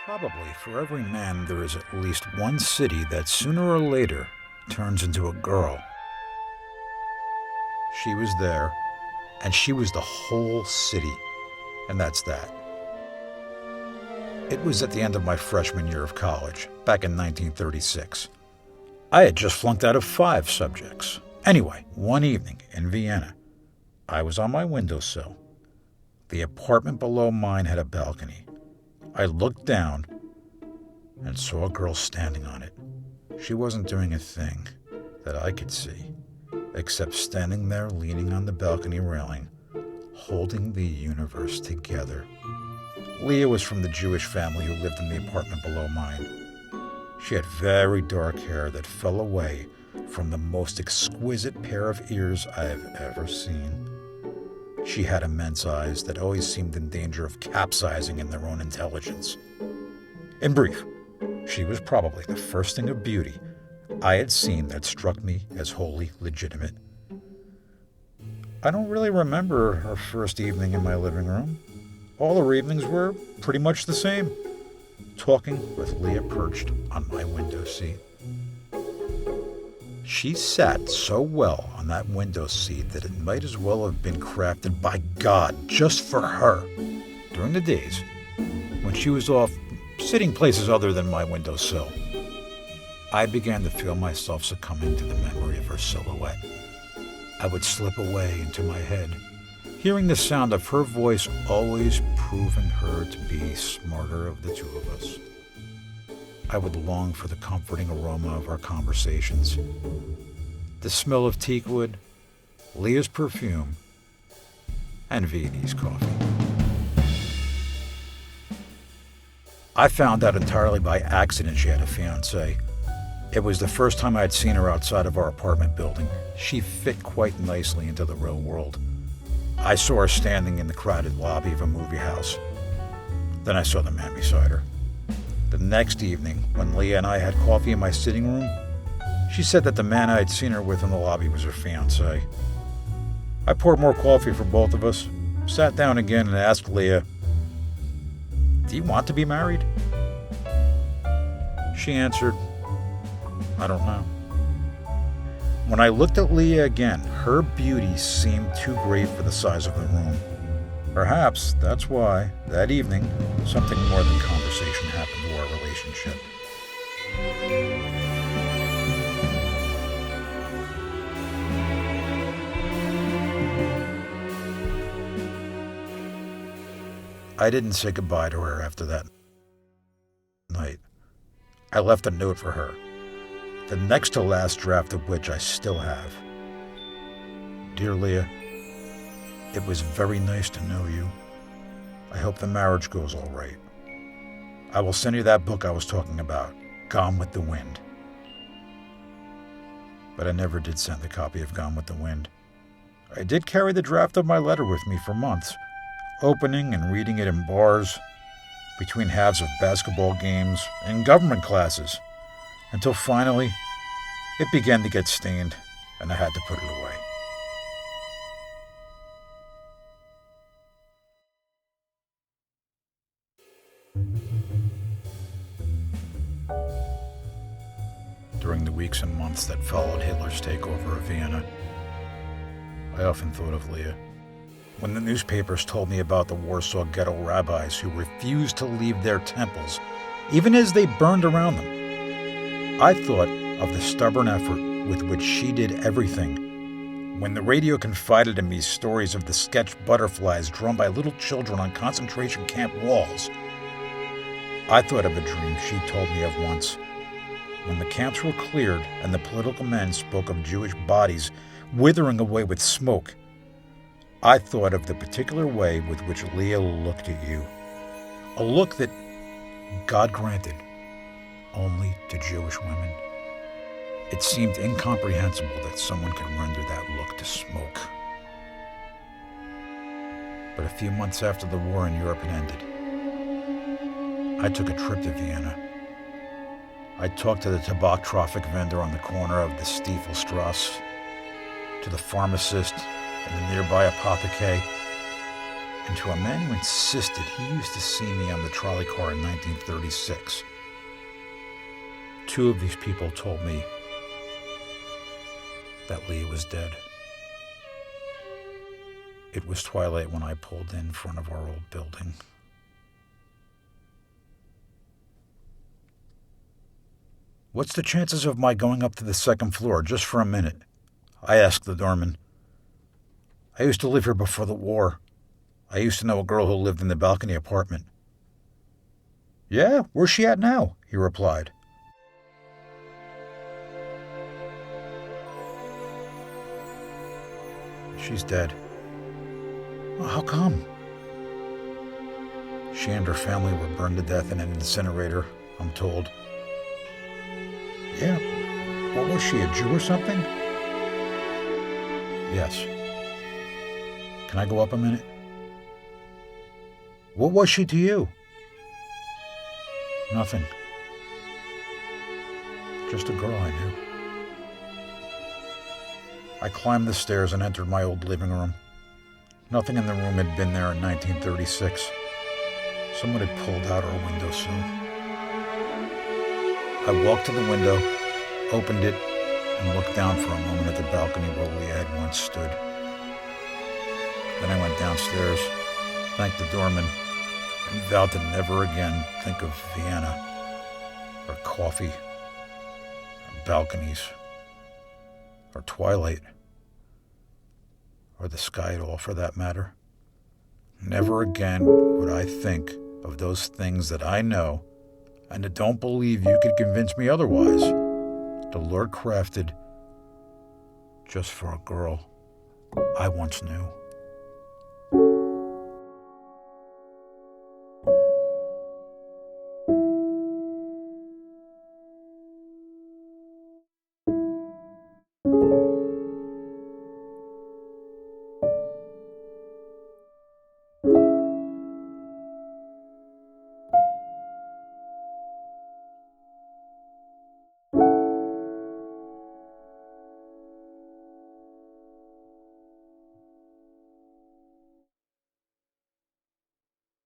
Probably for every man, there is at least one city that sooner or later turns into a girl. She was there, and she was the whole city, and that's that. It was at the end of my freshman year of college, back in 1936. I had just flunked out of 5 subjects. Anyway, one evening in Vienna, I was on my windowsill. The apartment below mine had a balcony. I looked down and saw a girl standing on it. She wasn't doing a thing that I could see, except standing there leaning on the balcony railing, holding the universe together. Leah was from the Jewish family who lived in the apartment below mine. She had very dark hair that fell away from the most exquisite pair of ears I have ever seen. She had immense eyes that always seemed in danger of capsizing in their own intelligence. In brief, she was probably the first thing of beauty I had seen that struck me as wholly legitimate. I don't really remember our first evening in my living room. All our evenings were pretty much the same, talking with Leah perched on my window seat. She sat so well on that window seat that it might as well have been crafted by God just for her. During the days when she was off sitting places other than my windowsill, I began to feel myself succumbing to the memory of her silhouette. I would slip away into my head, hearing the sound of her voice always proving her to be smarter of the two of us. I would long for the comforting aroma of our conversations, the smell of teakwood, Leah's perfume, and Viennese coffee. I found out entirely by accident she had a fiancé. It was the first time I had seen her outside of our apartment building. She fit quite nicely into the real world. I saw her standing in the crowded lobby of a movie house. Then I saw the man beside her. The next evening, when Leah and I had coffee in my sitting room, she said that the man I had seen her with in the lobby was her fiancé. I poured more coffee for both of us, sat down again and asked Leah, "Do you want to be married?" She answered, "I don't know." When I looked at Leah again, her beauty seemed too great for the size of the room. Perhaps that's why, that evening, something more than conversation happened to our relationship. I didn't say goodbye to her after that night. I left a note for her, the next to last draft of which I still have. Dear Leah, it was very nice to know you. I hope the marriage goes all right. I will send you that book I was talking about, Gone with the Wind. But I never did send the copy of Gone with the Wind. I did carry the draft of my letter with me for months, opening and reading it in bars, between halves of basketball games, and government classes, until finally it began to get stained and I had to put it away. During the weeks and months that followed Hitler's takeover of Vienna, I often thought of Leah. When the newspapers told me about the Warsaw ghetto rabbis who refused to leave their temples, even as they burned around them, I thought of the stubborn effort with which she did everything. When the radio confided in me stories of the sketch butterflies drawn by little children on concentration camp walls, I thought of a dream she told me of once. When the camps were cleared and the political men spoke of Jewish bodies withering away with smoke, I thought of the particular way with which Leah looked at you. A look that God granted only to Jewish women. It seemed incomprehensible that someone could render that look to smoke. But a few months after the war in Europe had ended, I took a trip to Vienna. I talked to the tobacco traffic vendor on the corner of the Stiefelstrasse, to the pharmacist in the nearby apothecary, and to a man who insisted he used to see me on the trolley car in 1936. 2 of these people told me that Lee was dead. It was twilight when I pulled in front of our old building. "What's the chances of my going up to the 2nd floor just for a minute?" I asked the doorman. "I used to live here before the war. I used to know a girl who lived in the balcony apartment." "Yeah, where's she at now?" he replied. "She's dead." "Well, how come?" "She and her family were burned to death in an incinerator, I'm told." "Yeah, what was she, a Jew or something?" "Yes." "Can I go up a minute?" "What was she to you?" "Nothing. Just a girl I knew." I climbed the stairs and entered my old living room. Nothing in the room had been there in 1936. Someone had pulled out our windowsill. I walked to the window, opened it, and looked down for a moment at the balcony where Leah had once stood. Then I went downstairs, thanked the doorman, and vowed to never again think of Vienna, or coffee, or balconies, or twilight, or the sky at all for that matter. Never again would I think of those things that I know and that don't believe you could convince me otherwise. The Lord crafted just for a girl I once knew.